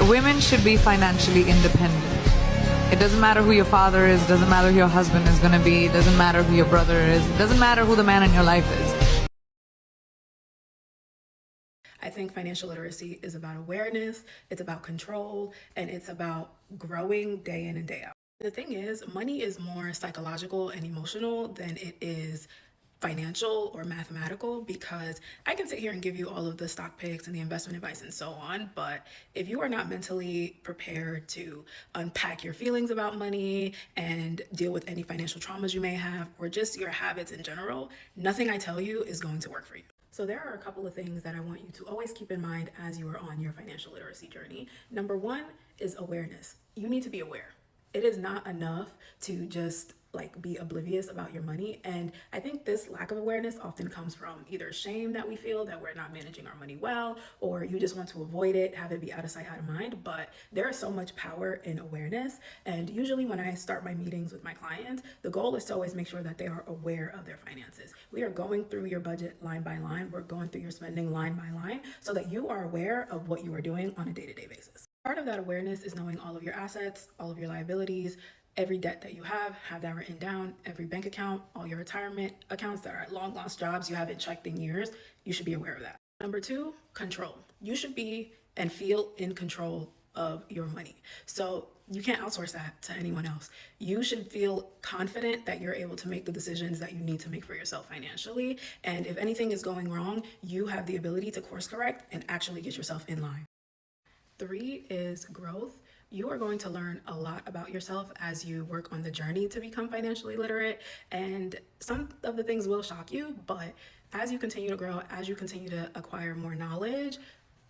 Women should be financially independent. It doesn't matter who your father is, doesn't matter who your husband is going to be, it doesn't matter who your brother is, it doesn't matter who the man in your life is. I think financial literacy is about awareness, it's about control, and it's about growing day in and day out. The thing is, money is more psychological and emotional than it is financial or mathematical, because I can sit here and give you all of the stock picks and the investment advice and so on, but if you are not mentally prepared to unpack your feelings about money and deal with any financial traumas you may have, or just your habits in general, nothing I tell you is going to work for you. So there are a couple of things that I want you to always keep in mind as you are on your financial literacy journey. Number one is awareness. You need to be aware. It is not enough to just be oblivious about your money. And I think this lack of awareness often comes from either shame that we feel that we're not managing our money well, or you just want to avoid it, have it be out of sight, out of mind. But there is so much power in awareness. And usually when I start my meetings with my clients, the goal is to always make sure that they are aware of their finances. We are going through your budget line by line. We're going through your spending line by line so that you are aware of what you are doing on a day-to-day basis. Part of that awareness is knowing all of your assets, all of your liabilities, every debt that you have that written down, every bank account, all your retirement accounts that are at long lost jobs you haven't checked in years. You should be aware of that. Number two, control. You should be and feel in control of your money. So you can't outsource that to anyone else. You should feel confident that you're able to make the decisions that you need to make for yourself financially. And if anything is going wrong, you have the ability to course correct and actually get yourself in line. Three is growth. You are going to learn a lot about yourself as you work on the journey to become financially literate. And some of the things will shock you, but as you continue to grow, as you continue to acquire more knowledge,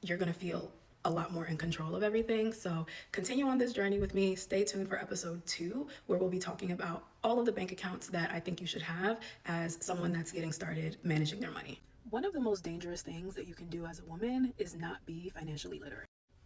you're going to feel a lot more in control of everything. So continue on this journey with me. Stay tuned for episode 2, where we'll be talking about all of the bank accounts that I think you should have as someone that's getting started managing their money. One of the most dangerous things that you can do as a woman is not be financially literate.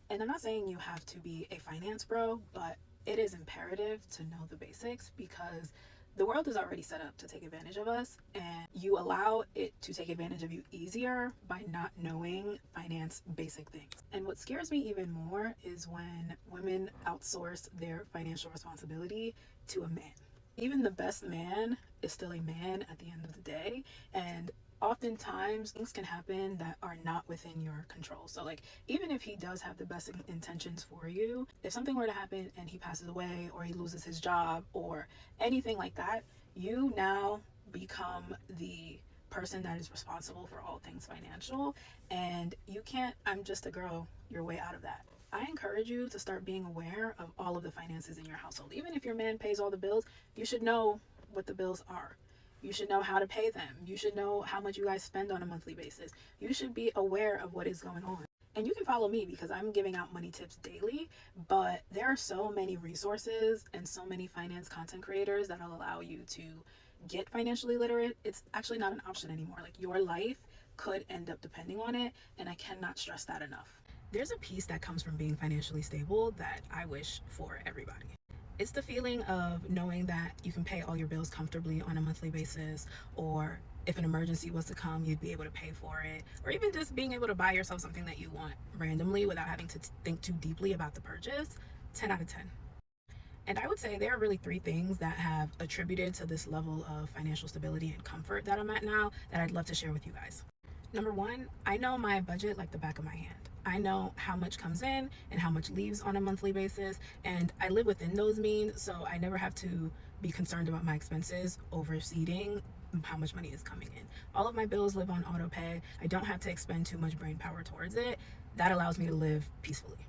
And I'm not saying you have to be a finance bro, but it is imperative to know the basics, because the world is already set up to take advantage of us, and you allow it to take advantage of you easier by not knowing finance basic things. And what scares me even more is when women outsource their financial responsibility to a man. Even the best man is still a man at the end of the day, and oftentimes things can happen that are not within your control. So even if he does have the best intentions for you, if something were to happen and he passes away or he loses his job or anything like that, you now become the person that is responsible for all things financial, and you can't "I'm just a girl" your way out of that. I encourage you to start being aware of all of the finances in your household. Even if your man pays all the bills, you should know what the bills are. You should know how to pay them. You should know how much you guys spend on a monthly basis. You should be aware of what is going on. And you can follow me because I'm giving out money tips daily, but there are so many resources and so many finance content creators that will allow you to get financially literate. It's actually not an option anymore. Your life could end up depending on it, and I cannot stress that enough. There's a piece that comes from being financially stable that I wish for everybody. It's the feeling of knowing that you can pay all your bills comfortably on a monthly basis, or if an emergency was to come, you'd be able to pay for it, or even just being able to buy yourself something that you want randomly without having to think too deeply about the purchase. 10 out of 10. And I would say there are really 3 things that have attributed to this level of financial stability and comfort that I'm at now that I'd love to share with you guys. Number 1, I know my budget like the back of my hand. I know how much comes in and how much leaves on a monthly basis, and I live within those means, so I never have to be concerned about my expenses overseeding how much money is coming in. All of my bills live on auto pay. I don't have to expend too much brain power towards it. That allows me to live peacefully.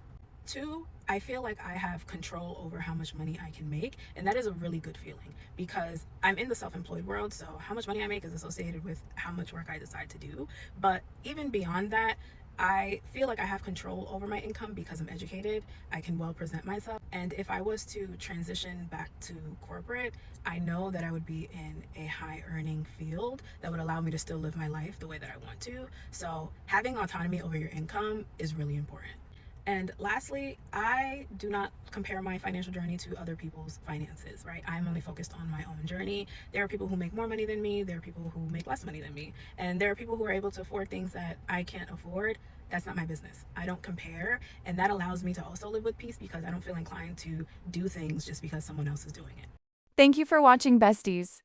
2, I feel like I have control over how much money I can make, and that is a really good feeling because I'm in the self-employed world, so how much money I make is associated with how much work I decide to do. But even beyond that, I feel like I have control over my income because I'm educated. I can well present myself, and if I was to transition back to corporate, I know that I would be in a high earning field that would allow me to still live my life the way that I want to. So having autonomy over your income is really important. And lastly, I do not compare my financial journey to other people's finances, right? I'm only focused on my own journey. There are people who make more money than me. There are people who make less money than me. And there are people who are able to afford things that I can't afford. That's not my business. I don't compare, and that allows me to also live with peace because I don't feel inclined to do things just because someone else is doing it. Thank you for watching, besties.